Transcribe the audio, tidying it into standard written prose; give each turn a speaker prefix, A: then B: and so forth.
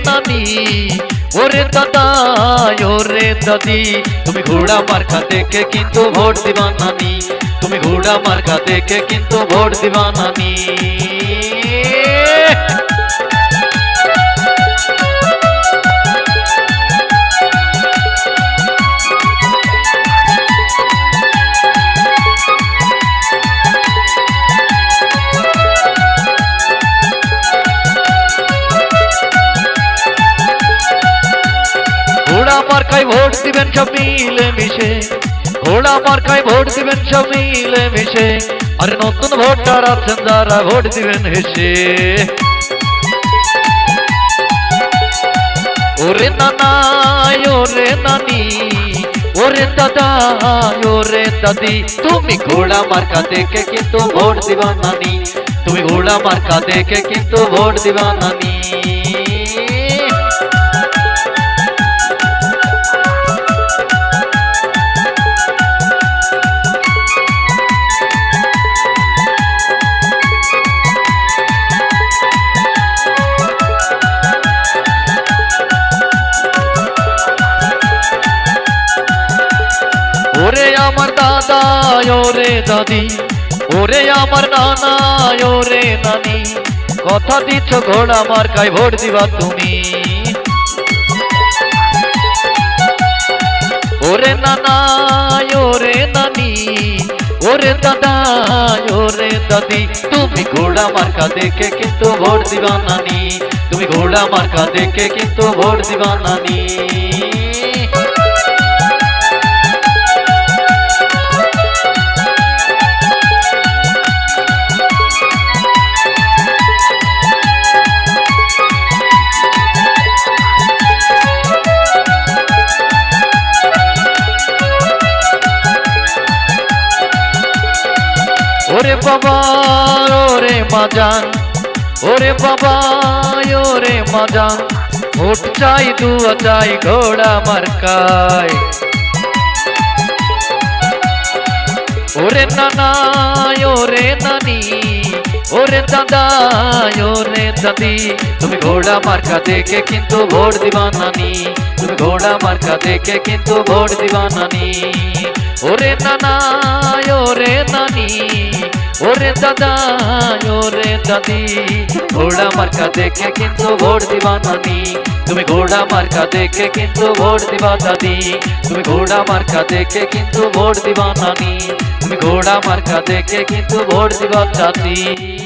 A: नानी ओरे दादा ओरे दादी तुमी घोड़ा मार्का देखे किन्तु भोट दिबा नानी तुमी घोड़ा मार्का देखे किन्तु भोट दिबा नानी घोड़ा मार्काय भोट दिबेन सब मिले मिशे घोड़ा मार्काय भोट दिबेन सब मिले मिशे अरे नतून भोटार आछेन जारा भोट दिबेन हेसे ओरे नाना ओरे नानी ओरे दादा ओरे दादी तुमी घोड़ा मार्का देखे किन्तु भोट दिबा नानी तुमी घोड़ा मार्का देखे किन्तु भोट दिबा नानी ओरे आमार दादा ओरे दादी ओरे आमार नाना ओरे नानी कथा दिच्छो घोड़ा मार्काय भोट दिबा तुमी ओरे नाना ओरे नानी ओरे दादा ओरे दादी तुमी घोड़ा मार्का देखे किन्तु भोट दिबा नानी तुमी घोड़ा मार्का देखे किन्तु भोट दिबा नानी ओरे बाबा ओरे मजान ओरे बाबा ओरे मजान भोट चाई दुआ चाई घोड़ा मार्काय ओरे नाना ओरे नानी ओरे दादा ओरे दादी तुमी घोड़ा मार्का देखे किन्तु भोट दिबा नानी तुमी घोड़ा मार्का देखे किन्तु भोट दिबा नानी ओरे नाना ओरे नानी ओरे दादा ओरे दादी घोड़ा मार्का देखे किन्तु भोट दिबा नानी तुमी घोड़ा मार्का देखे किन्तु भोट दिबा दादी तुमी घोड़ा मार्का देखे किन्तु भोट दिबा नानी तुमी घोड़ा मार्का देखे किन्तु भोट दिबा चाची।